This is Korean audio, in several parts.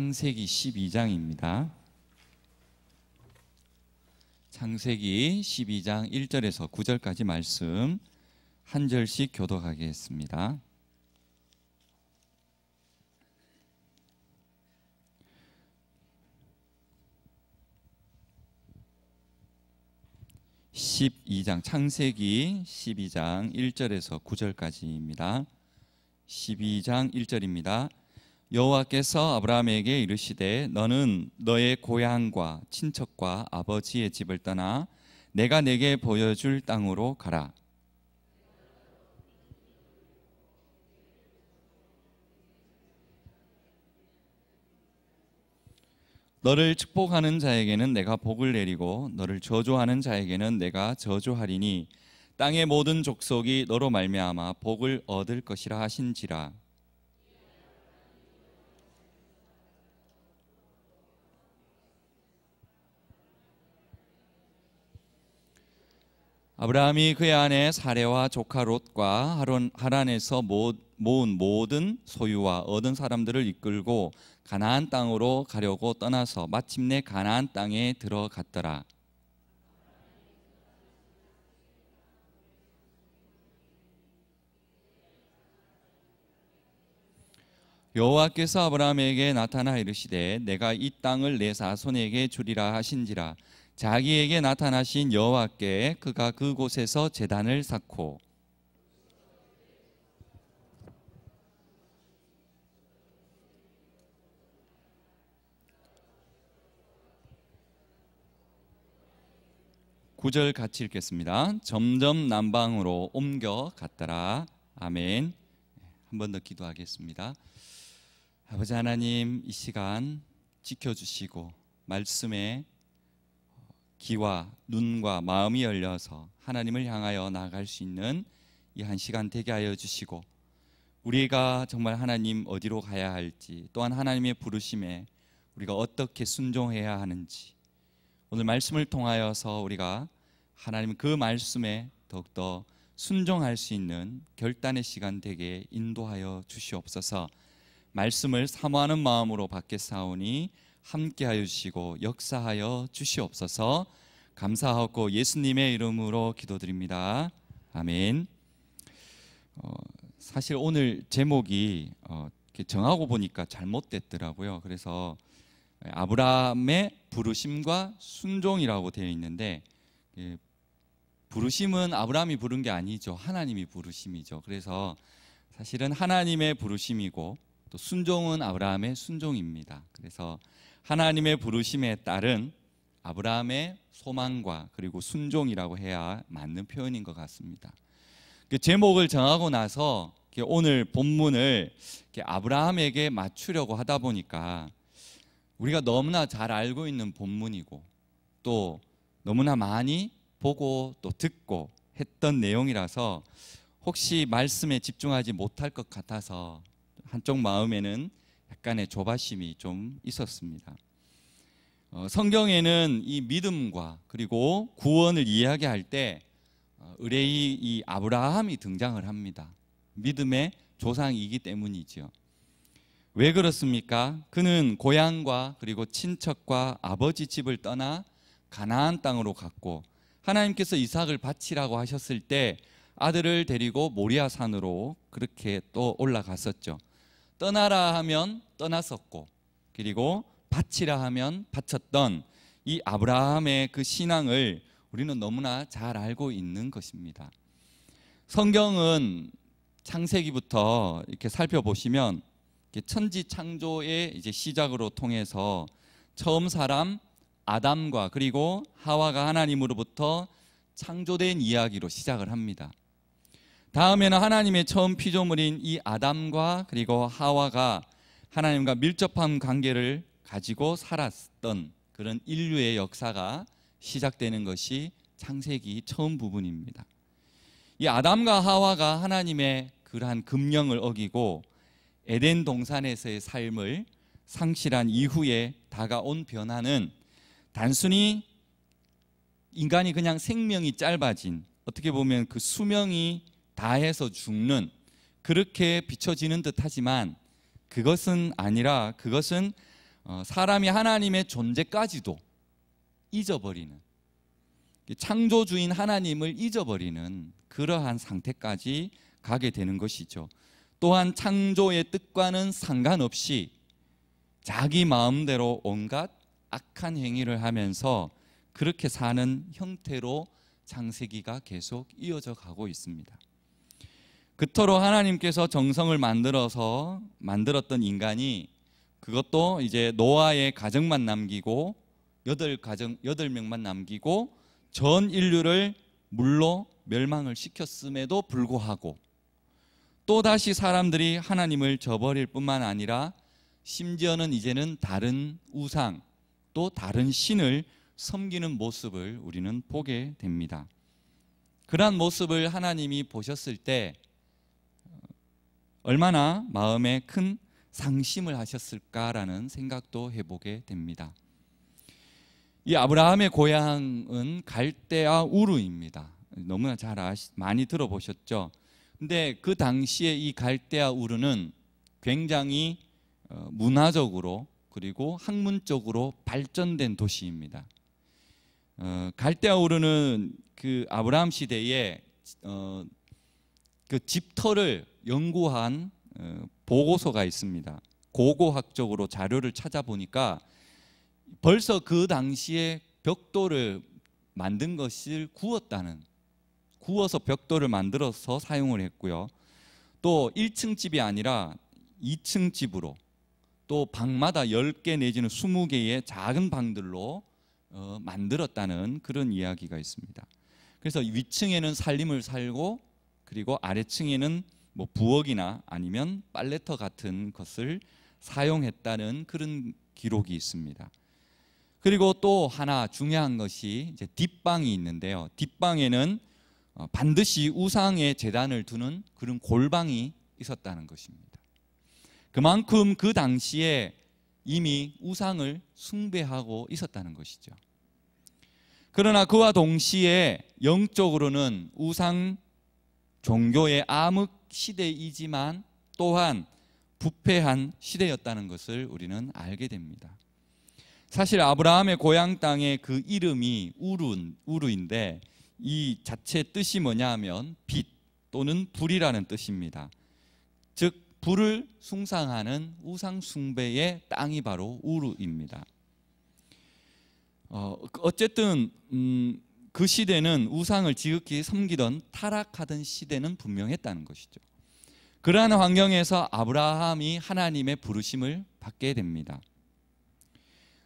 창세기 12장입니다. 창세기 12장 1절에서 9절까지 말씀 한 절씩 교독하겠습니다. 창세기 12장 1절에서 9절까지입니다. 12장 1절입니다. 여호와께서 아브라함에게 이르시되 너는 너의 고향과 친척과 아버지의 집을 떠나 내가 내게 보여줄 땅으로 가라. 너를 축복하는 자에게는 내가 복을 내리고 너를 저주하는 자에게는 내가 저주하리니 땅의 모든 족속이 너로 말미암아 복을 얻을 것이라 하신지라. 아브라함이 그의 아내 사레와 조카 롯과 하란에서 모은 모든 소유와 얻은 사람들을 이끌고 가나안 땅으로 가려고 떠나서 마침내 가나안 땅에 들어갔더라. 여호와께서 아브라함에게 나타나 이르시되 내가 이 땅을 내 자손에게 주리라 하신지라. 자기에게 나타나신 여호와께 그가 그곳에서 제단을 쌓고 구절 같이 읽겠습니다. 점점 남방으로 옮겨 갔더라. 아멘. 한 번 더 기도하겠습니다. 아버지 하나님, 이 시간 지켜주시고 말씀에 귀와 눈과 마음이 열려서 하나님을 향하여 나아갈 수 있는 이 한 시간 되게 하여 주시고, 우리가 정말 하나님 어디로 가야 할지, 또한 하나님의 부르심에 우리가 어떻게 순종해야 하는지, 오늘 말씀을 통하여서 우리가 하나님 그 말씀에 더욱더 순종할 수 있는 결단의 시간 되게 인도하여 주시옵소서. 말씀을 사모하는 마음으로 받겠사오니 함께하여 주시고 역사하여 주시옵소서. 감사하고 예수님의 이름으로 기도드립니다. 아멘. 사실 오늘 제목이 정하고 보니까 잘못됐더라고요. 그래서 아브라함의 부르심과 순종이라고 되어 있는데, 부르심은 아브라함이 부른 게 아니죠. 하나님이 부르심이죠. 그래서 사실은 하나님의 부르심이고 또 순종은 아브라함의 순종입니다. 그래서 하나님의 부르심에 따른 아브라함의 소망과 그리고 순종이라고 해야 맞는 표현인 것 같습니다. 그 제목을 정하고 나서 오늘 본문을 아브라함에게 맞추려고 하다 보니까 우리가 너무나 잘 알고 있는 본문이고 또 너무나 많이 보고 또 듣고 했던 내용이라서 혹시 말씀에 집중하지 못할 것 같아서 한쪽 마음에는 약간의 조바심이 좀 있었습니다. 성경에는 이 믿음과 그리고 구원을 이야기할 때 의뢰의 이 아브라함이 등장을 합니다. 믿음의 조상이기 때문이죠. 왜 그렇습니까? 그는 고향과 그리고 친척과 아버지 집을 떠나 가나안 땅으로 갔고, 하나님께서 이삭을 바치라고 하셨을 때 아들을 데리고 모리아 산으로 그렇게 또 올라갔었죠. 떠나라 하면 떠났었고, 그리고 바치라 하면 바쳤던 이 아브라함의 그 신앙을 우리는 너무나 잘 알고 있는 것입니다. 성경은 창세기부터 이렇게 살펴보시면 천지 창조의 이제 시작으로 통해서 처음 사람 아담과 그리고 하와가 하나님으로부터 창조된 이야기로 시작을 합니다. 다음에는 하나님의 처음 피조물인 이 아담과 그리고 하와가 하나님과 밀접한 관계를 가지고 살았던 그런 인류의 역사가 시작되는 것이 창세기 처음 부분입니다. 이 아담과 하와가 하나님의 그러한 금령을 어기고 에덴 동산에서의 삶을 상실한 이후에 다가온 변화는 단순히 인간이 그냥 생명이 짧아진, 어떻게 보면 그 수명이 다해서 죽는, 그렇게 비춰지는 듯하지만 그것은 아니라, 그것은 사람이 하나님의 존재까지도 잊어버리는, 창조주인 하나님을 잊어버리는 그러한 상태까지 가게 되는 것이죠. 또한 창조의 뜻과는 상관없이 자기 마음대로 온갖 악한 행위를 하면서 그렇게 사는 형태로 창세기가 계속 이어져 가고 있습니다. 그토록 하나님께서 정성을 만들었던 인간이 그것도 이제 노아의 가정만 남기고 8명만 남기고 전 인류를 물로 멸망을 시켰음에도 불구하고 또다시 사람들이 하나님을 저버릴 뿐만 아니라 심지어는 이제는 다른 우상 또 다른 신을 섬기는 모습을 우리는 보게 됩니다. 그러한 모습을 하나님이 보셨을 때 얼마나 마음에 큰 상심을 하셨을까라는 생각도 해보게 됩니다. 이 아브라함의 고향은 갈대아 우르입니다. 너무나 많이 들어보셨죠? 근데 그 당시에 이 갈대아 우르는 굉장히 문화적으로 그리고 학문적으로 발전된 도시입니다. 갈대아 우르는 그 아브라함 시대에 그 집터를 연구한 보고서가 있습니다. 고고학적으로 자료를 찾아보니까 벌써 그 당시에 벽돌을 만든 것을 구워서 벽돌을 만들어서 사용을 했고요. 또 1층 집이 아니라 2층 집으로 또 방마다 10개 내지는 20개의 작은 방들로 만들었다는 그런 이야기가 있습니다. 그래서 위층에는 살림을 살고 그리고 아래층에는 뭐 부엌이나 아니면 빨래터 같은 것을 사용했다는 그런 기록이 있습니다. 그리고 또 하나 중요한 것이 이제 뒷방이 있는데요. 뒷방에는 반드시 우상의 제단을 두는 그런 골방이 있었다는 것입니다. 그만큼 그 당시에 이미 우상을 숭배하고 있었다는 것이죠. 그러나 그와 동시에 영적으로는 우상 종교의 암흑 시대이지만 또한 부패한 시대였다는 것을 우리는 알게 됩니다. 사실 아브라함의 고향 땅의 그 이름이 우르인데 이 자체 뜻이 뭐냐 하면 빛 또는 불이라는 뜻입니다. 즉 불을 숭상하는 우상 숭배의 땅이 바로 우르입니다. 어쨌든 그 시대는 우상을 지극히 섬기던 타락하던 시대는 분명했다는 것이죠. 그러한 환경에서 아브라함이 하나님의 부르심을 받게 됩니다.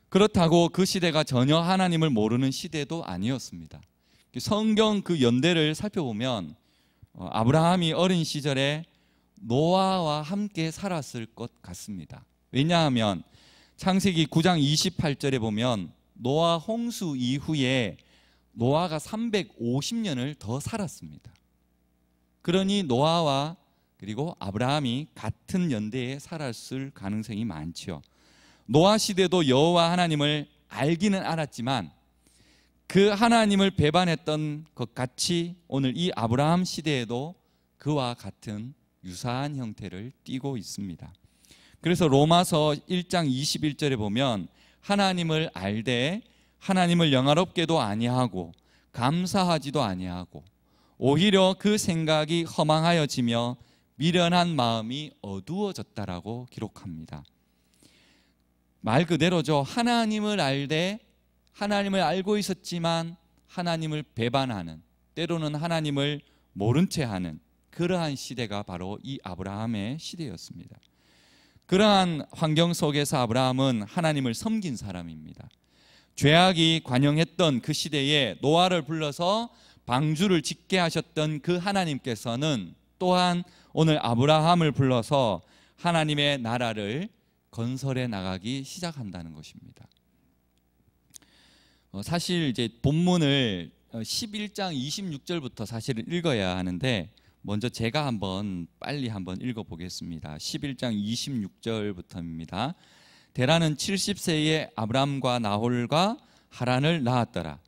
그렇다고 그 시대가 전혀 하나님을 모르는 시대도 아니었습니다. 성경 그 연대를 살펴보면 아브라함이 어린 시절에 노아와 함께 살았을 것 같습니다. 왜냐하면 창세기 9장 28절에 보면 노아 홍수 이후에 노아가 350년을 더 살았습니다. 그러니 노아와 그리고 아브라함이 같은 연대에 살았을 가능성이 많죠. 노아 시대도 여호와 하나님을 알기는 알았지만 그 하나님을 배반했던 것 같이 오늘 이 아브라함 시대에도 그와 같은 유사한 형태를 띠고 있습니다. 그래서 로마서 1장 21절에 보면 하나님을 알되 하나님을 영화롭게도 아니하고 감사하지도 아니하고 오히려 그 생각이 허망하여지며 미련한 마음이 어두워졌다라고 기록합니다. 말 그대로죠. 하나님을 알되 하나님을 알고 있었지만 하나님을 배반하는, 때로는 하나님을 모른 채 하는 그러한 시대가 바로 이 아브라함의 시대였습니다. 그러한 환경 속에서 아브라함은 하나님을 섬긴 사람입니다. 죄악이 관영했던 그 시대에 노아를 불러서 방주를 짓게 하셨던 그 하나님께서는 또한 오늘 아브라함을 불러서 하나님의 나라를 건설해 나가기 시작한다는 것입니다. 사실 이제 본문을 11장 26절부터 사실은 읽어야 하는데 먼저 제가 빨리 한번 읽어보겠습니다. 11장 26절부터입니다. 데라는 70세에 아브람과 나홀과 하란을 낳았더라.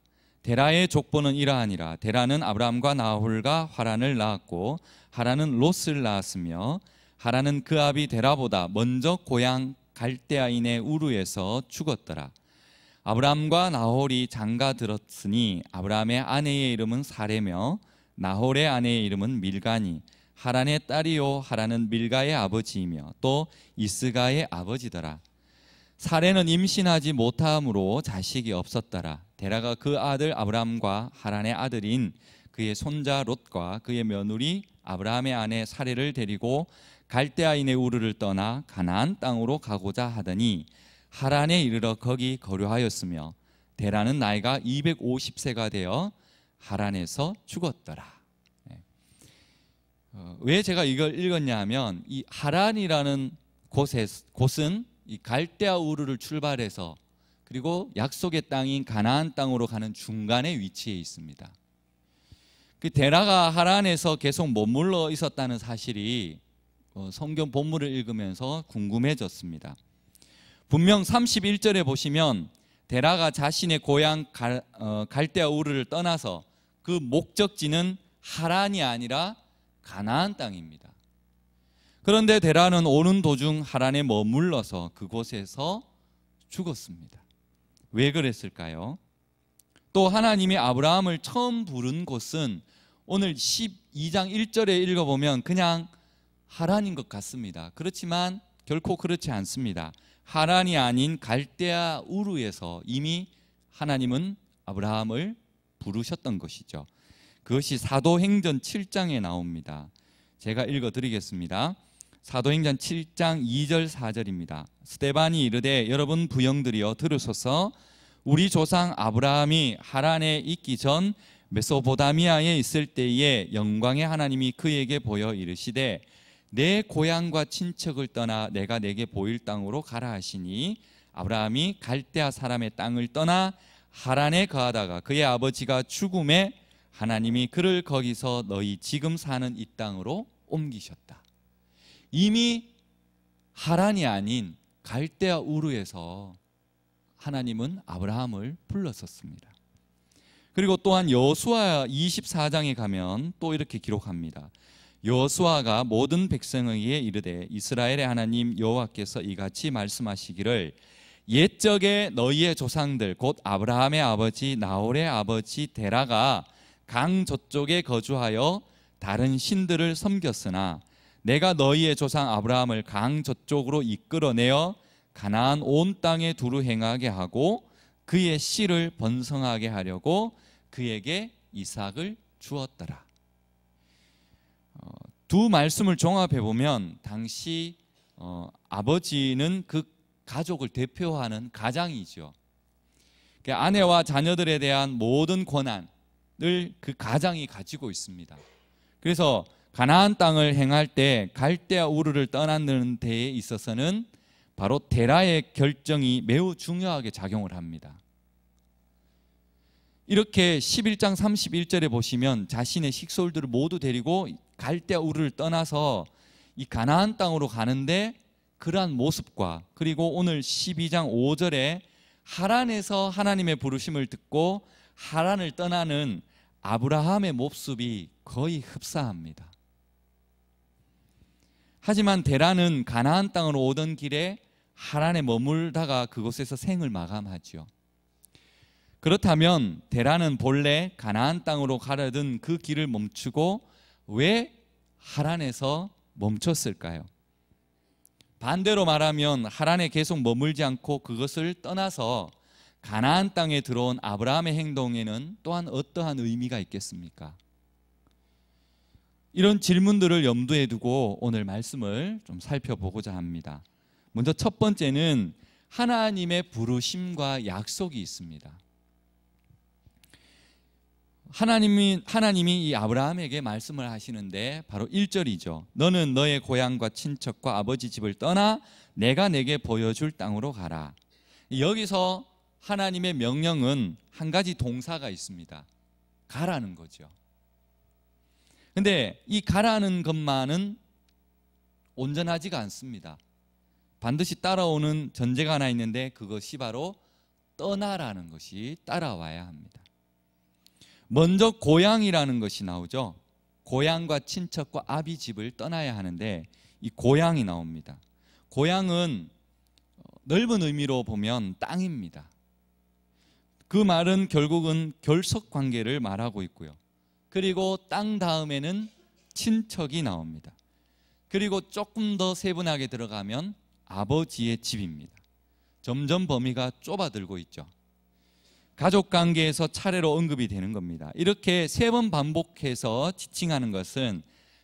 데라의 족보는 이러하니라. 데라는 아브람과 나홀과 하란을 낳았고 하란은 롯을 낳았으며 하란은 그 아비 데라보다 먼저 고향 갈대아인의 우르에서 죽었더라. 아브람과 나홀이 장가 들었으니 아브람의 아내의 이름은 사레며 나홀의 아내의 이름은 밀가니 하란의 딸이요 하란은 밀가의 아버지이며 또 이스가의 아버지더라. 사레는 임신하지 못함으로 자식이 없었더라. 데라가 그 아들 아브람과 하란의 아들인 그의 손자 롯과 그의 며느리 아브라함의 아내 사레를 데리고 갈대아인의 우르를 떠나 가나안 땅으로 가고자 하더니 하란에 이르러 거기 거류하였으며 데라는 나이가 250세가 되어 하란에서 죽었더라. 왜 제가 이걸 읽었냐 하면 이 하란이라는 곳은 이 갈대아 우르를 출발해서 그리고 약속의 땅인 가나안 땅으로 가는 중간에 위치해 있습니다. 그 데라가 하란에서 계속 머물러 있었다는 사실이 성경 본문을 읽으면서 궁금해졌습니다. 분명 31절에 보시면 데라가 자신의 고향 갈대아 우르를 떠나서 그 목적지는 하란이 아니라 가나안 땅입니다. 그런데 데라는 오는 도중 하란에 머물러서 그곳에서 죽었습니다. 왜 그랬을까요? 또 하나님이 아브라함을 처음 부른 곳은 오늘 12장 1절에 읽어보면 그냥 하란인 것 같습니다. 그렇지만 결코 그렇지 않습니다. 하란이 아닌 갈대아 우르에서 이미 하나님은 아브라함을 부르셨던 것이죠. 그것이 사도행전 7장에 나옵니다. 제가 읽어드리겠습니다. 사도행전 7장 2절 4절입니다. 스데반이 이르되 여러분 부형들이여 들으소서. 우리 조상 아브라함이 하란에 있기 전 메소포다미아에 있을 때에 영광의 하나님이 그에게 보여 이르시되 내 고향과 친척을 떠나 내가 내게 보일 땅으로 가라 하시니 아브라함이 갈대아 사람의 땅을 떠나 하란에 거하다가 그의 아버지가 죽음에 하나님이 그를 거기서 너희 지금 사는 이 땅으로 옮기셨다. 이미 하란이 아닌 갈대아 우르에서 하나님은 아브라함을 불렀었습니다. 그리고 또한 여호수아 24장에 가면 또 이렇게 기록합니다. 여호수아가 모든 백성에게 이르되 이스라엘의 하나님 여호와께서 이같이 말씀하시기를 옛적에 너희의 조상들 곧 아브라함의 아버지 나홀의 아버지 데라가 강 저쪽에 거주하여 다른 신들을 섬겼으나 내가 너희의 조상 아브라함을 강 저쪽으로 이끌어내어 가나안 온 땅에 두루 행하게 하고 그의 씨를 번성하게 하려고 그에게 이삭을 주었더라. 두 말씀을 종합해 보면 당시 아버지는 그 가족을 대표하는 가장이죠. 아내와 자녀들에 대한 모든 권한을 그 가장이 가지고 있습니다. 그래서 가나안 땅을 행할 때 갈대아 우르를 떠나는 데에 있어서는 바로 데라의 결정이 매우 중요하게 작용을 합니다. 이렇게 11장 31절에 보시면 자신의 식솔들을 모두 데리고 갈대아 우르를 떠나서 이 가나안 땅으로 가는데 그러한 모습과 그리고 오늘 12장 5절에 하란에서 하나님의 부르심을 듣고 하란을 떠나는 아브라함의 모습이 거의 흡사합니다. 하지만 데라는 가나안 땅으로 오던 길에 하란에 머물다가 그곳에서 생을 마감하죠. 그렇다면 데라는 본래 가나안 땅으로 가려던 그 길을 멈추고 왜 하란에서 멈췄을까요? 반대로 말하면 하란에 계속 머물지 않고 그것을 떠나서 가나안 땅에 들어온 아브라함의 행동에는 또한 어떠한 의미가 있겠습니까? 이런 질문들을 염두에 두고 오늘 말씀을 좀 살펴보고자 합니다. 먼저 첫 번째는 하나님의 부르심과 약속이 있습니다. 하나님이 이 아브라함에게 말씀을 하시는데 바로 1절이죠. 너는 너의 고향과 친척과 아버지 집을 떠나 내가 내게 보여줄 땅으로 가라. 여기서 하나님의 명령은 한 가지 동사가 있습니다. 가라는 거죠. 근데 이 가라는 것만은 온전하지가 않습니다. 반드시 따라오는 전제가 하나 있는데 그것이 바로 떠나라는 것이 따라와야 합니다. 먼저 고향이라는 것이 나오죠. 고향과 친척과 아비 집을 떠나야 하는데 이 고향이 나옵니다. 고향은 넓은 의미로 보면 땅입니다. 그 말은 결국은 결속 관계를 말하고 있고요. 그리고 땅 다음에는 친척이 나옵니다. 그리고 조금 더 세분하게 들어가면 아버지의 집입니다. 점점 범위가 좁아들고 있죠. 가족 관계에서 차례로 언급이 되는 겁니다. 이렇게 3번 반복해서 지칭하는 것은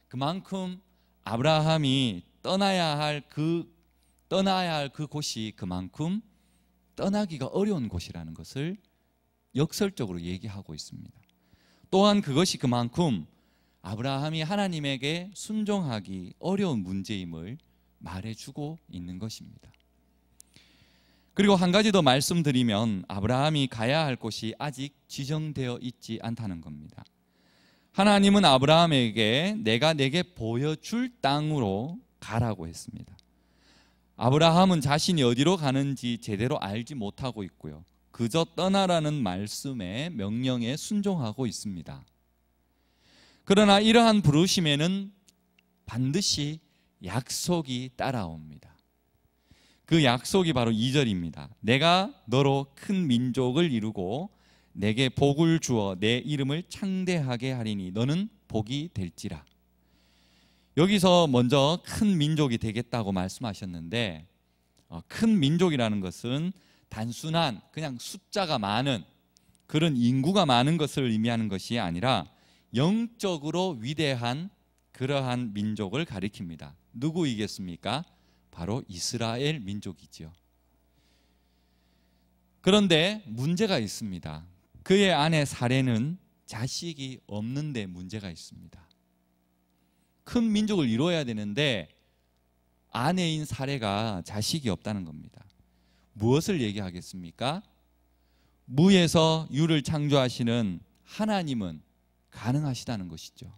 그만큼 아브라함이 떠나야 할 그 곳이 그만큼 떠나기가 어려운 곳이라는 것을 역설적으로 얘기하고 있습니다. 또한 그것이 그만큼 아브라함이 하나님에게 순종하기 어려운 문제임을 말해주고 있는 것입니다. 그리고 한 가지 더 말씀드리면 아브라함이 가야 할 곳이 아직 지정되어 있지 않다는 겁니다. 하나님은 아브라함에게 내가 내게 보여줄 땅으로 가라고 했습니다. 아브라함은 자신이 어디로 가는지 제대로 알지 못하고 있고요. 그저 떠나라는 말씀에 명령에 순종하고 있습니다. 그러나 이러한 부르심에는 반드시 약속이 따라옵니다. 그 약속이 바로 2절입니다. 내가 너로 큰 민족을 이루고 내게 복을 주어 내 이름을 창대하게 하리니 너는 복이 될지라. 여기서 먼저 큰 민족이 되겠다고 말씀하셨는데 큰 민족이라는 것은 단순한 그냥 숫자가 많은 그런 인구가 많은 것을 의미하는 것이 아니라 영적으로 위대한 그러한 민족을 가리킵니다. 누구이겠습니까? 바로 이스라엘 민족이지요. 그런데 문제가 있습니다. 그의 아내 사레는 자식이 없는데 문제가 있습니다. 큰 민족을 이루어야 되는데 아내인 사레가 자식이 없다는 겁니다. 무엇을 얘기하겠습니까? 무에서 유를 창조하시는 하나님은 가능하시다는 것이죠.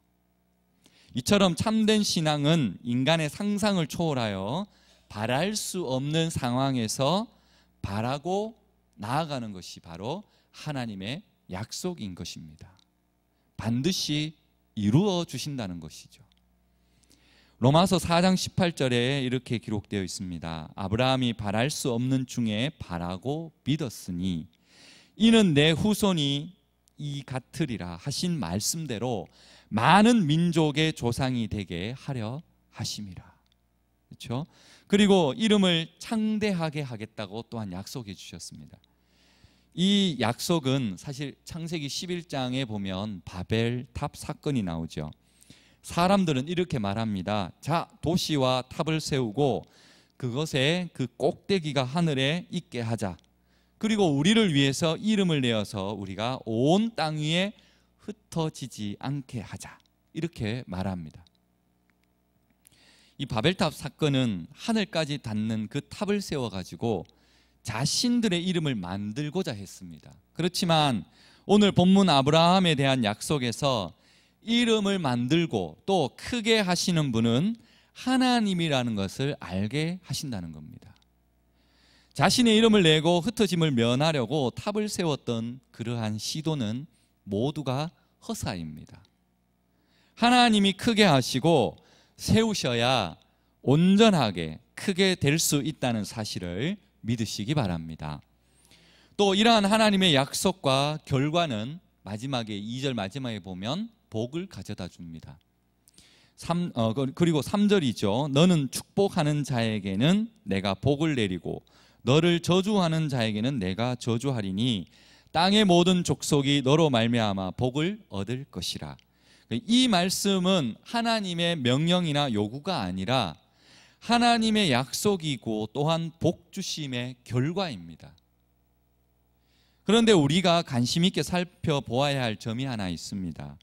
이처럼 참된 신앙은 인간의 상상을 초월하여 바랄 수 없는 상황에서 바라고 나아가는 것이 바로 하나님의 약속인 것입니다. 반드시 이루어 주신다는 것이죠. 로마서 4장 18절에 이렇게 기록되어 있습니다. 아브라함이 바랄 수 없는 중에 바라고 믿었으니 이는 내 후손이 이 같으리라 하신 말씀대로 많은 민족의 조상이 되게 하려 하심이라. 그렇죠? 그리고 이름을 창대하게 하겠다고 또한 약속해 주셨습니다. 이 약속은 사실 창세기 11장에 보면 바벨탑 사건이 나오죠. 사람들은 이렇게 말합니다. 자, 도시와 탑을 세우고 그것에 그 꼭대기가 하늘에 있게 하자. 그리고 우리를 위해서 이름을 내어서 우리가 온 땅 위에 흩어지지 않게 하자. 이렇게 말합니다. 이 바벨탑 사건은 하늘까지 닿는 그 탑을 세워가지고 자신들의 이름을 만들고자 했습니다. 그렇지만 오늘 본문 아브라함에 대한 약속에서 이름을 만들고 또 크게 하시는 분은 하나님이라는 것을 알게 하신다는 겁니다. 자신의 이름을 내고 흩어짐을 면하려고 탑을 세웠던 그러한 시도는 모두가 허사입니다. 하나님이 크게 하시고 세우셔야 온전하게 크게 될 수 있다는 사실을 믿으시기 바랍니다. 또 이러한 하나님의 약속과 결과는 마지막에 2절 마지막에 보면 복을 가져다 줍니다. 그리고 3절이죠. 너는 축복하는 자에게는 내가 복을 내리고 너를 저주하는 자에게는 내가 저주하리니 땅의 모든 족속이 너로 말미암아 복을 얻을 것이라. 이 말씀은 하나님의 명령이나 요구가 아니라 하나님의 약속이고 또한 복 주심의 결과입니다. 그런데 우리가 관심 있게 살펴보아야 할 점이 하나 있습니다.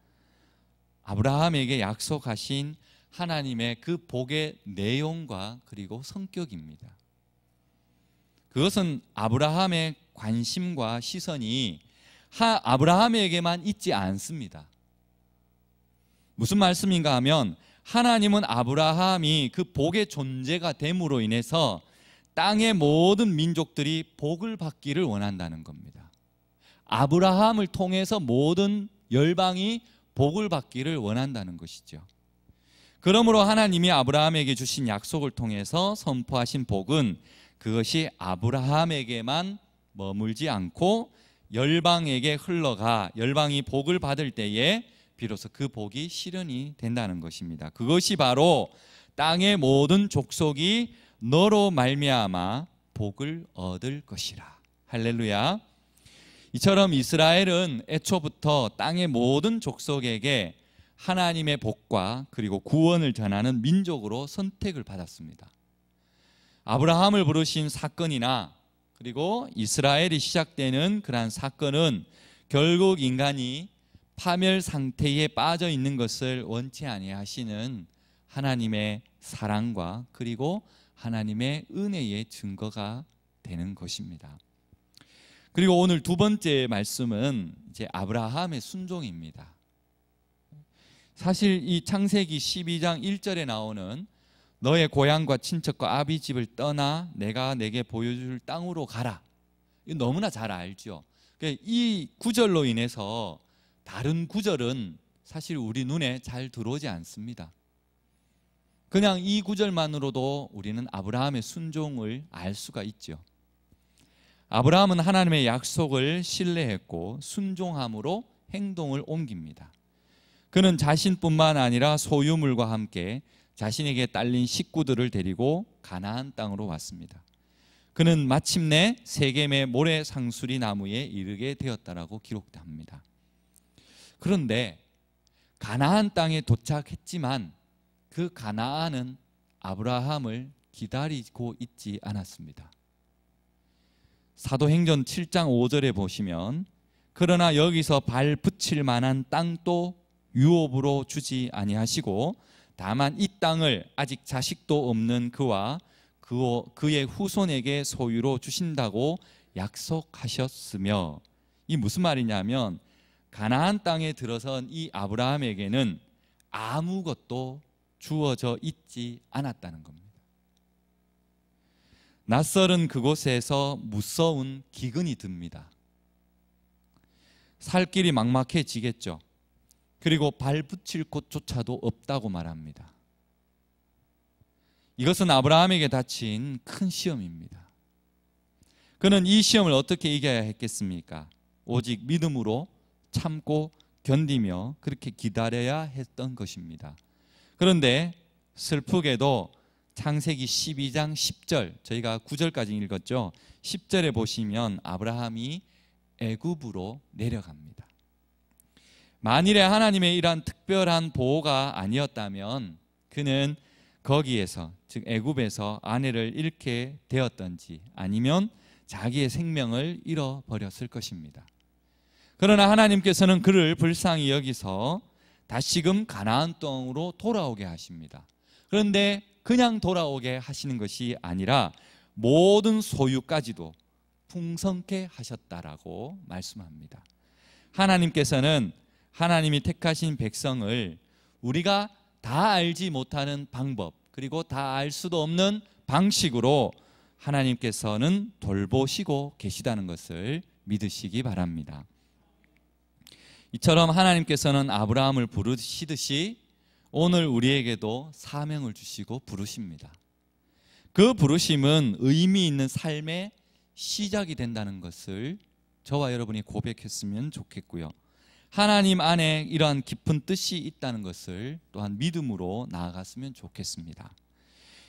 아브라함에게 약속하신 하나님의 그 복의 내용과 그리고 성격입니다. 그것은 아브라함의 관심과 시선이 아브라함에게만 있지 않습니다. 무슨 말씀인가 하면 하나님은 아브라함이 그 복의 존재가 됨으로 인해서 땅의 모든 민족들이 복을 받기를 원한다는 겁니다. 아브라함을 통해서 모든 열방이 복을 받기를 원한다는 것이죠. 그러므로 하나님이 아브라함에게 주신 약속을 통해서 선포하신 복은 그것이 아브라함에게만 머물지 않고 열방에게 흘러가 열방이 복을 받을 때에 비로소 그 복이 실현이 된다는 것입니다. 그것이 바로 땅의 모든 족속이 너로 말미암아 복을 얻을 것이라. 할렐루야. 이처럼 이스라엘은 애초부터 땅의 모든 족속에게 하나님의 복과 그리고 구원을 전하는 민족으로 선택을 받았습니다. 아브라함을 부르신 사건이나 그리고 이스라엘이 시작되는 그러한 사건은 결국 인간이 파멸 상태에 빠져 있는 것을 원치 아니하시는 하나님의 사랑과 그리고 하나님의 은혜의 증거가 되는 것입니다. 그리고 오늘 두 번째 말씀은 이제 아브라함의 순종입니다. 사실 이 창세기 12장 1절에 나오는 너의 고향과 친척과 아비 집을 떠나 내가 내게 보여줄 땅으로 가라. 이거 너무나 잘 알죠. 이 구절로 인해서 다른 구절은 사실 우리 눈에 잘 들어오지 않습니다. 그냥 이 구절만으로도 우리는 아브라함의 순종을 알 수가 있죠. 아브라함은 하나님의 약속을 신뢰했고 순종함으로 행동을 옮깁니다. 그는 자신뿐만 아니라 소유물과 함께 자신에게 딸린 식구들을 데리고 가나안 땅으로 왔습니다. 그는 마침내 세겜의 모래 상수리 나무에 이르게 되었다라고 기록합니다. 그런데 가나안 땅에 도착했지만 그 가나안은 아브라함을 기다리고 있지 않았습니다. 사도행전 7장 5절에 보시면 그러나 여기서 발 붙일 만한 땅도 유업으로 주지 아니하시고 다만 이 땅을 아직 자식도 없는 그와 그의 후손에게 소유로 주신다고 약속하셨으며, 이 무슨 말이냐면 가나안 땅에 들어선 이 아브라함에게는 아무것도 주어져 있지 않았다는 겁니다. 낯설은 그곳에서 무서운 기근이 듭니다. 살 길이 막막해지겠죠. 그리고 발 붙일 곳조차도 없다고 말합니다. 이것은 아브라함에게 닥친 큰 시험입니다. 그는 이 시험을 어떻게 이겨야 했겠습니까? 오직 믿음으로 참고 견디며 그렇게 기다려야 했던 것입니다. 그런데 슬프게도 창세기 12장 10절, 저희가 9절까지 읽었죠. 10절에 보시면 아브라함이 애굽으로 내려갑니다. 만일에 하나님의 이러한 특별한 보호가 아니었다면 그는 거기에서, 즉 애굽에서 아내를 잃게 되었던지 아니면 자기의 생명을 잃어버렸을 것입니다. 그러나 하나님께서는 그를 불쌍히 여기서 다시금 가나안 땅으로 돌아오게 하십니다. 그런데 그냥 돌아오게 하시는 것이 아니라 모든 소유까지도 풍성케 하셨다라고 말씀합니다. 하나님께서는 하나님이 택하신 백성을 우리가 다 알지 못하는 방법, 그리고 다 알 수도 없는 방식으로 하나님께서는 돌보시고 계시다는 것을 믿으시기 바랍니다. 이처럼 하나님께서는 아브라함을 부르시듯이 오늘 우리에게도 사명을 주시고 부르십니다. 그 부르심은 의미 있는 삶의 시작이 된다는 것을 저와 여러분이 고백했으면 좋겠고요. 하나님 안에 이러한 깊은 뜻이 있다는 것을 또한 믿음으로 나아갔으면 좋겠습니다.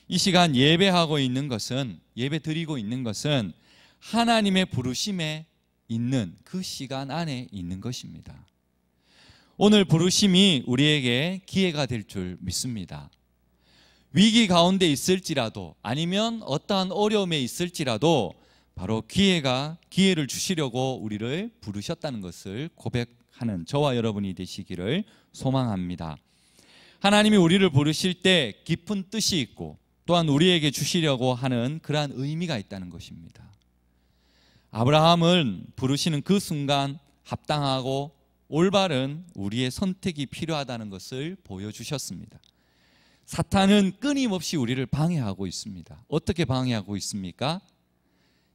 이 시간 예배하고 있는 것은, 예배 드리고 있는 것은 하나님의 부르심에 있는 그 시간 안에 있는 것입니다. 오늘 부르심이 우리에게 기회가 될 줄 믿습니다. 위기 가운데 있을지라도 아니면 어떠한 어려움에 있을지라도 바로 기회를 주시려고 우리를 부르셨다는 것을 고백하는 저와 여러분이 되시기를 소망합니다. 하나님이 우리를 부르실 때 깊은 뜻이 있고 또한 우리에게 주시려고 하는 그러한 의미가 있다는 것입니다. 아브라함을 부르시는 그 순간 합당하고 올바른 우리의 선택이 필요하다는 것을 보여주셨습니다. 사탄은 끊임없이 우리를 방해하고 있습니다. 어떻게 방해하고 있습니까?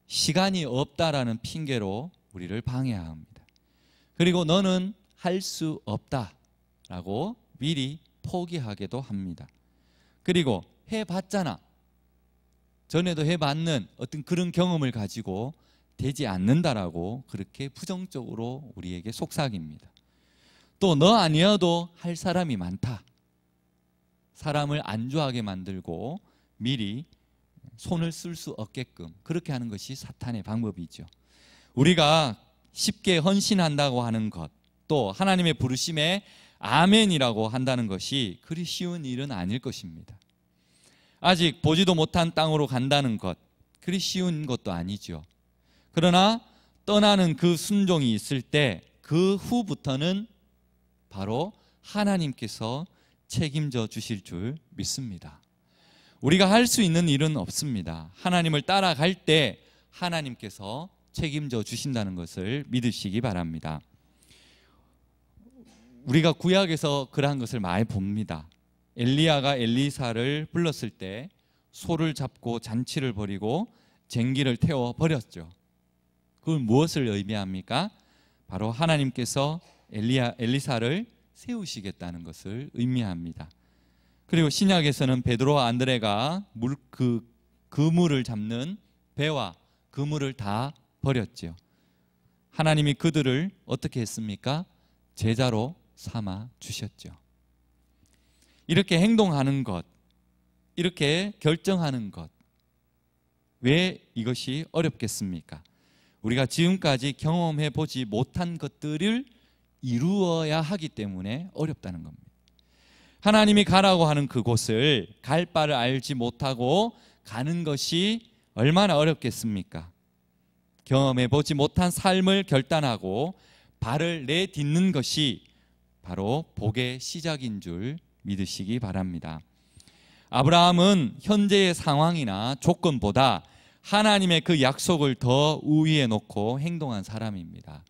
시간이 없다라는 핑계로 우리를 방해합니다. 그리고 너는 할 수 없다라고 미리 포기하게도 합니다. 그리고 해봤잖아, 전에도 해봤는 어떤 그런 경험을 가지고 되지 않는다라고 그렇게 부정적으로 우리에게 속삭입니다. 또 너 아니어도 할 사람이 많다. 사람을 안주하게 만들고 미리 손을 쓸 수 없게끔 그렇게 하는 것이 사탄의 방법이죠. 우리가 쉽게 헌신한다고 하는 것, 또 하나님의 부르심에 아멘이라고 한다는 것이 그리 쉬운 일은 아닐 것입니다. 아직 보지도 못한 땅으로 간다는 것, 그리 쉬운 것도 아니죠. 그러나 떠나는 그 순종이 있을 때 그 후부터는 바로 하나님께서 책임져 주실 줄 믿습니다. 우리가 할 수 있는 일은 없습니다. 하나님을 따라갈 때 하나님께서 책임져 주신다는 것을 믿으시기 바랍니다. 우리가 구약에서 그러한 것을 많이 봅니다. 엘리야가 엘리사를 불렀을 때 소를 잡고 잔치를 벌이고 쟁기를 태워 버렸죠. 그건 무엇을 의미합니까? 바로 하나님께서 엘리사를 세우시겠다는 것을 의미합니다. 그리고 신약에서는 베드로와 안드레가 그물을 잡는 배와 그물을 다 버렸죠. 하나님이 그들을 어떻게 했습니까? 제자로 삼아 주셨죠. 이렇게 행동하는 것, 이렇게 결정하는 것, 왜 이것이 어렵겠습니까? 우리가 지금까지 경험해 보지 못한 것들을 이루어야 하기 때문에 어렵다는 겁니다. 하나님이 가라고 하는 그곳을 갈 바를 알지 못하고 가는 것이 얼마나 어렵겠습니까? 경험해 보지 못한 삶을 결단하고 발을 내딛는 것이 바로 복의 시작인 줄 믿으시기 바랍니다. 아브라함은 현재의 상황이나 조건보다 하나님의 그 약속을 더 우위에 놓고 행동한 사람입니다.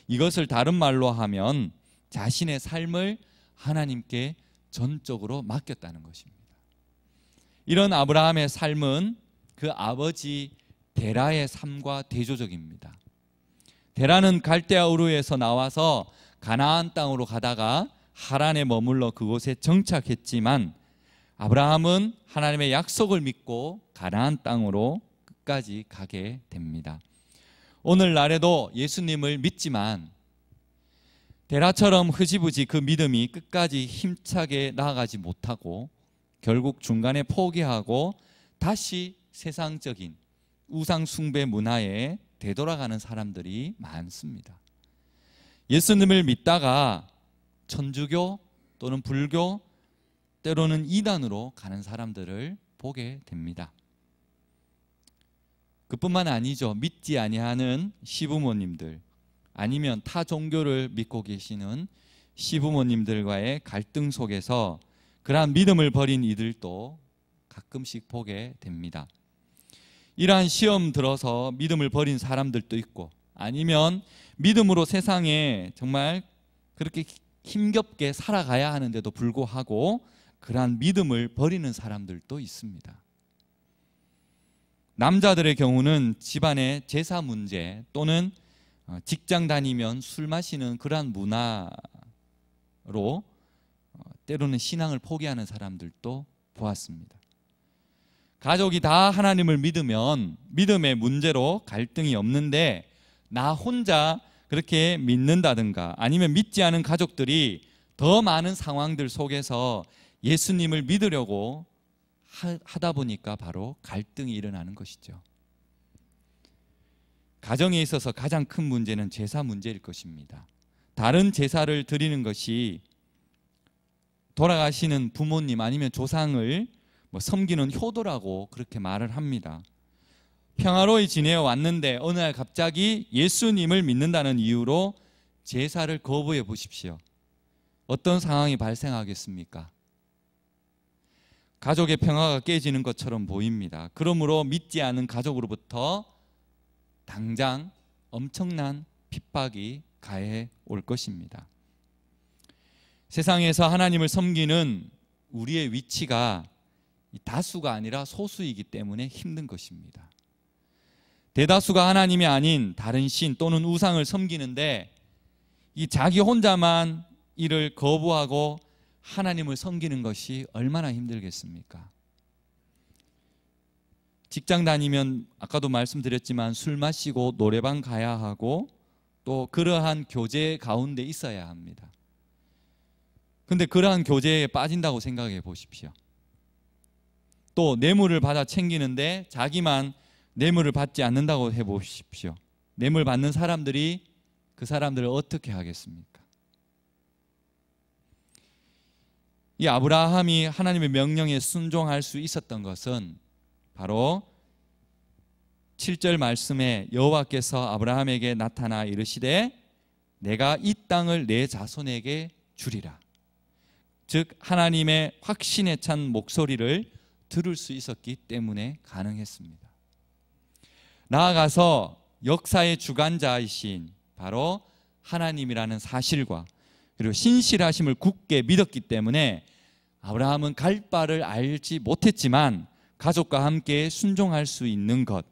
이것을 다른 말로 하면 자신의 삶을 하나님께 전적으로 맡겼다는 것입니다. 이런 아브라함의 삶은 그 아버지 데라의 삶과 대조적입니다. 데라는 갈대아 우르에서 나와서 가나안 땅으로 가다가 하란에 머물러 그곳에 정착했지만 아브라함은 하나님의 약속을 믿고 가나안 땅으로 끝까지 가게 됩니다. 오늘날에도 예수님을 믿지만 데라처럼 흐지부지 그 믿음이 끝까지 힘차게 나아가지 못하고 결국 중간에 포기하고 다시 세상적인 우상 숭배 문화에 되돌아가는 사람들이 많습니다. 예수님을 믿다가 천주교 또는 불교 때로는 이단으로 가는 사람들을 보게 됩니다. 그뿐만 아니죠. 믿지 아니하는 시부모님들 아니면 타 종교를 믿고 계시는 시부모님들과의 갈등 속에서 그러한 믿음을 버린 이들도 가끔씩 보게 됩니다. 이러한 시험 들어서 믿음을 버린 사람들도 있고 아니면 믿음으로 세상에 정말 그렇게 힘겹게 살아가야 하는데도 불구하고 그러한 믿음을 버리는 사람들도 있습니다. 남자들의 경우는 집안의 제사 문제 또는 직장 다니면 술 마시는 그러한 문화로 때로는 신앙을 포기하는 사람들도 보았습니다. 가족이 다 하나님을 믿으면 믿음의 문제로 갈등이 없는데 나 혼자 그렇게 믿는다든가 아니면 믿지 않은 가족들이 더 많은 상황들 속에서 예수님을 믿으려고 하다 보니까 바로 갈등이 일어나는 것이죠. 가정에 있어서 가장 큰 문제는 제사 문제일 것입니다. 다른 제사를 드리는 것이 돌아가시는 부모님 아니면 조상을 섬기는 효도라고 그렇게 말을 합니다. 평화로이 지내어 왔는데 어느 날 갑자기 예수님을 믿는다는 이유로 제사를 거부해 보십시오. 어떤 상황이 발생하겠습니까? 가족의 평화가 깨지는 것처럼 보입니다. 그러므로 믿지 않은 가족으로부터 당장 엄청난 핍박이 가해 올 것입니다. 세상에서 하나님을 섬기는 우리의 위치가 다수가 아니라 소수이기 때문에 힘든 것입니다. 대다수가 하나님이 아닌 다른 신 또는 우상을 섬기는데 이 자기 혼자만 이를 거부하고 하나님을 섬기는 것이 얼마나 힘들겠습니까? 직장 다니면 아까도 말씀드렸지만 술 마시고 노래방 가야 하고 또 그러한 교제 가운데 있어야 합니다. 근데 그러한 교제에 빠진다고 생각해 보십시오. 또 뇌물을 받아 챙기는데 자기만 뇌물을 받지 않는다고 해 보십시오. 뇌물 받는 사람들이 그 사람들을 어떻게 하겠습니까? 이 아브라함이 하나님의 명령에 순종할 수 있었던 것은 바로 7절 말씀에 여호와께서 아브라함에게 나타나 이르시되 내가 이 땅을 내 자손에게 주리라. 즉 하나님의 확신에 찬 목소리를 들을 수 있었기 때문에 가능했습니다. 나아가서 역사의 주관자이신 바로 하나님이라는 사실과 그리고 신실하심을 굳게 믿었기 때문에 아브라함은 갈 바를 알지 못했지만 가족과 함께 순종할 수 있는 것,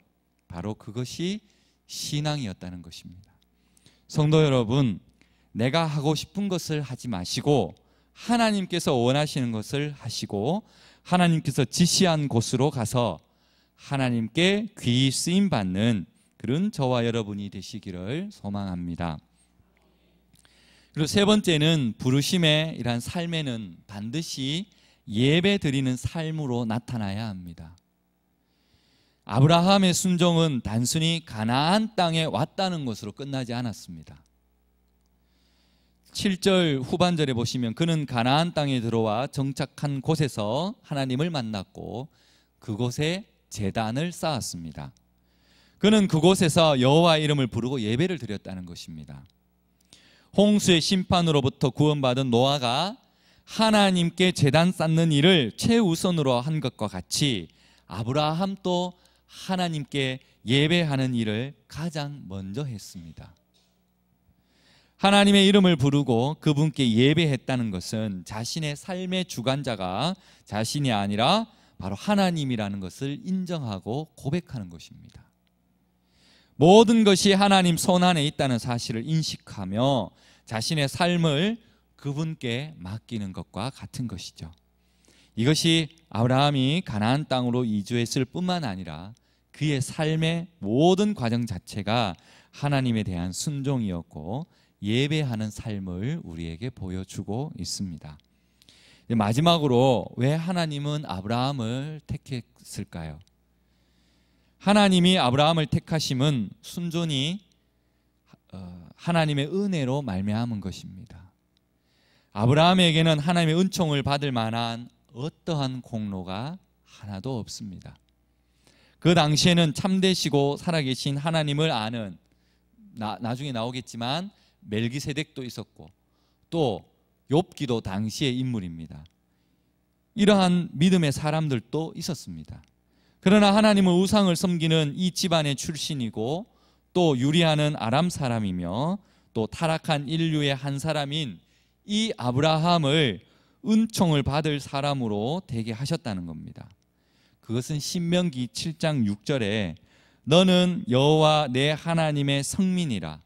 바로 그것이 신앙이었다는 것입니다. 성도 여러분, 내가 하고 싶은 것을 하지 마시고 하나님께서 원하시는 것을 하시고 하나님께서 지시한 곳으로 가서 하나님께 귀히 쓰임 받는 그런 저와 여러분이 되시기를 소망합니다. 그리고 세 번째는 부르심의 이러한 삶에는 반드시 예배 드리는 삶으로 나타나야 합니다. 아브라함의 순종은 단순히 가나안 땅에 왔다는 것으로 끝나지 않았습니다. 7절 후반절에 보시면 그는 가나안 땅에 들어와 정착한 곳에서 하나님을 만났고 그곳에 제단을 쌓았습니다. 그는 그곳에서 여호와 이름을 부르고 예배를 드렸다는 것입니다. 홍수의 심판으로부터 구원받은 노아가 하나님께 제단 쌓는 일을 최우선으로 한 것과 같이 아브라함도 하나님께 예배하는 일을 가장 먼저 했습니다. 하나님의 이름을 부르고 그분께 예배했다는 것은 자신의 삶의 주관자가 자신이 아니라 바로 하나님이라는 것을 인정하고 고백하는 것입니다. 모든 것이 하나님 손 안에 있다는 사실을 인식하며 자신의 삶을 그분께 맡기는 것과 같은 것이죠. 이것이 아브라함이 가나안 땅으로 이주했을 뿐만 아니라 그의 삶의 모든 과정 자체가 하나님에 대한 순종이었고 예배하는 삶을 우리에게 보여주고 있습니다. 마지막으로 왜 하나님은 아브라함을 택했을까요? 하나님이 아브라함을 택하심은 순전히 하나님의 은혜로 말미암은 것입니다. 아브라함에게는 하나님의 은총을 받을 만한 어떠한 공로가 하나도 없습니다. 그 당시에는 참되시고 살아계신 하나님을 아는, 나중에 나오겠지만 멜기세덱도 있었고 또 욥기도 당시의 인물입니다. 이러한 믿음의 사람들도 있었습니다. 그러나 하나님은 우상을 섬기는 이 집안의 출신이고 또 유리하는 아람 사람이며 또 타락한 인류의 한 사람인 이 아브라함을 은총을 받을 사람으로 되게 하셨다는 겁니다. 그것은 신명기 7장 6절에 너는 여호와 내 하나님의 성민이라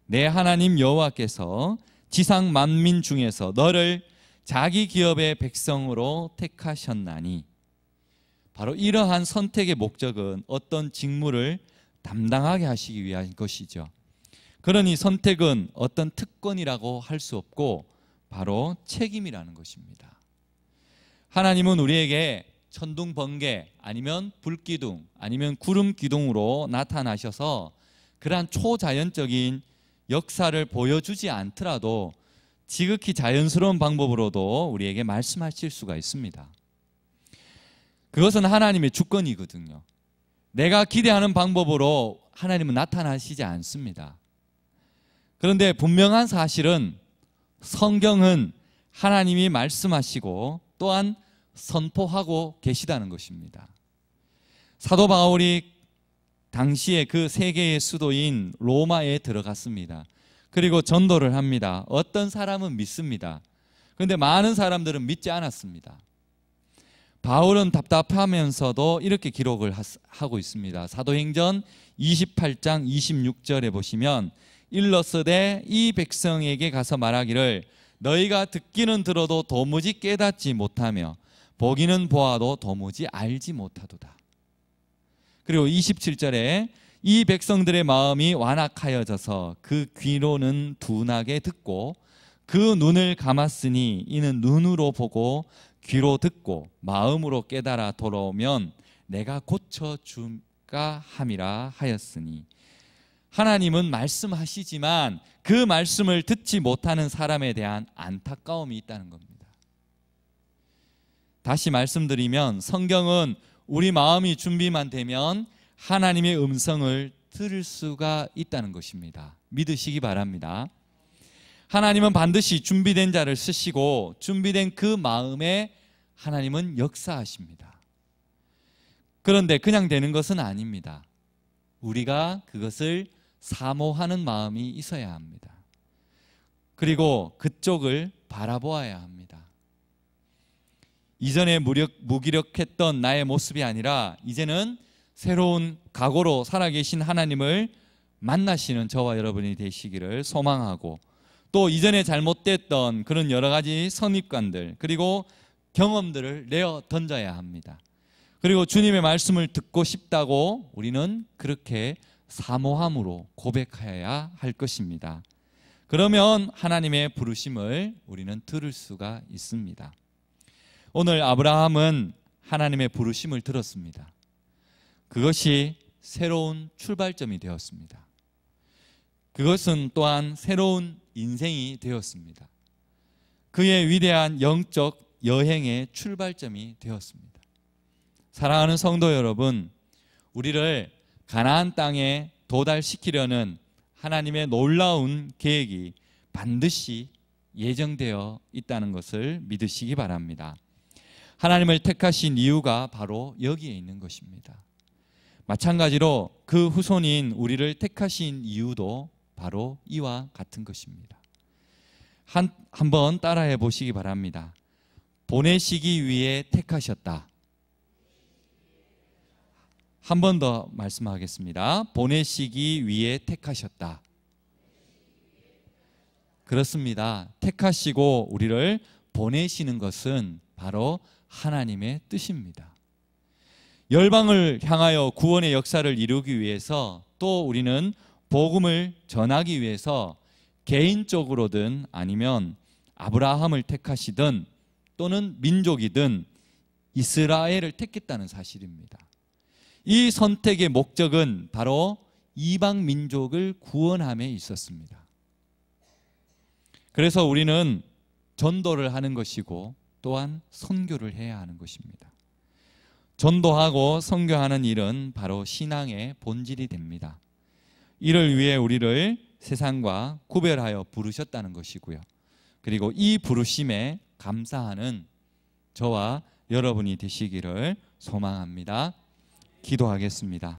내 하나님 여호와께서 지상 만민 중에서 너를 자기 기업의 백성으로 택하셨나니, 바로 이러한 선택의 목적은 어떤 직무를 담당하게 하시기 위한 것이죠. 그러니 선택은 어떤 특권이라고 할 수 없고 바로 책임이라는 것입니다. 하나님은 우리에게 천둥 번개 아니면 불기둥 아니면 구름 기둥으로 나타나셔서 그러한 초자연적인 역사를 보여주지 않더라도 지극히 자연스러운 방법으로도 우리에게 말씀하실 수가 있습니다. 그것은 하나님의 주권이거든요. 내가 기대하는 방법으로 하나님은 나타나시지 않습니다. 그런데 분명한 사실은 성경은 하나님이 말씀하시고 또한 선포하고 계시다는 것입니다. 사도 바울이 당시에 그 세계의 수도인 로마에 들어갔습니다. 그리고 전도를 합니다. 어떤 사람은 믿습니다. 그런데 많은 사람들은 믿지 않았습니다. 바울은 답답하면서도 이렇게 기록을 하고 있습니다. 사도행전 28장 26절에 보시면 일러스되 이 백성에게 가서 말하기를 너희가 듣기는 들어도 도무지 깨닫지 못하며 보기는 보아도 도무지 알지 못하도다. 그리고 27절에 이 백성들의 마음이 완악하여져서 그 귀로는 둔하게 듣고 그 눈을 감았으니 이는 눈으로 보고 귀로 듣고 마음으로 깨달아 돌아오면 내가 고쳐줄까 함이라 하였으니, 하나님은 말씀하시지만 그 말씀을 듣지 못하는 사람에 대한 안타까움이 있다는 겁니다. 다시 말씀드리면 성경은 우리 마음이 준비만 되면 하나님의 음성을 들을 수가 있다는 것입니다. 믿으시기 바랍니다. 하나님은 반드시 준비된 자를 쓰시고 준비된 그 마음에 하나님은 역사하십니다. 그런데 그냥 되는 것은 아닙니다. 우리가 그것을 사모하는 마음이 있어야 합니다. 그리고 그쪽을 바라보아야 합니다. 이전에 무기력했던 나의 모습이 아니라 이제는 새로운 각오로 살아계신 하나님을 만나시는 저와 여러분이 되시기를 소망하고, 또 이전에 잘못됐던 그런 여러 가지 선입관들 그리고 경험들을 내어 던져야 합니다. 그리고 주님의 말씀을 듣고 싶다고 우리는 그렇게 사모함으로 고백해야 할 것입니다. 그러면 하나님의 부르심을 우리는 들을 수가 있습니다. 오늘 아브라함은 하나님의 부르심을 들었습니다. 그것이 새로운 출발점이 되었습니다. 그것은 또한 새로운 인생이 되었습니다. 그의 위대한 영적 여행의 출발점이 되었습니다. 사랑하는 성도 여러분, 우리를 가나안 땅에 도달시키려는 하나님의 놀라운 계획이 반드시 예정되어 있다는 것을 믿으시기 바랍니다. 하나님을 택하신 이유가 바로 여기에 있는 것입니다. 마찬가지로 그 후손인 우리를 택하신 이유도 바로 이와 같은 것입니다. 한번 따라해 보시기 바랍니다. 보내시기 위해 택하셨다. 한 번 더 말씀하겠습니다. 보내시기 위해 택하셨다. 그렇습니다. 택하시고 우리를 보내시는 것은 바로 하나님의 뜻입니다. 열방을 향하여 구원의 역사를 이루기 위해서, 또 우리는 복음을 전하기 위해서 개인적으로든 아니면 아브라함을 택하시든 또는 민족이든 이스라엘을 택했다는 사실입니다. 이 선택의 목적은 바로 이방 민족을 구원함에 있었습니다. 그래서 우리는 전도를 하는 것이고 또한 선교를 해야 하는 것입니다. 전도하고 선교하는 일은 바로 신앙의 본질이 됩니다. 이를 위해 우리를 세상과 구별하여 부르셨다는 것이고요. 그리고 이 부르심에 감사하는 저와 여러분이 되시기를 소망합니다. 기도하겠습니다.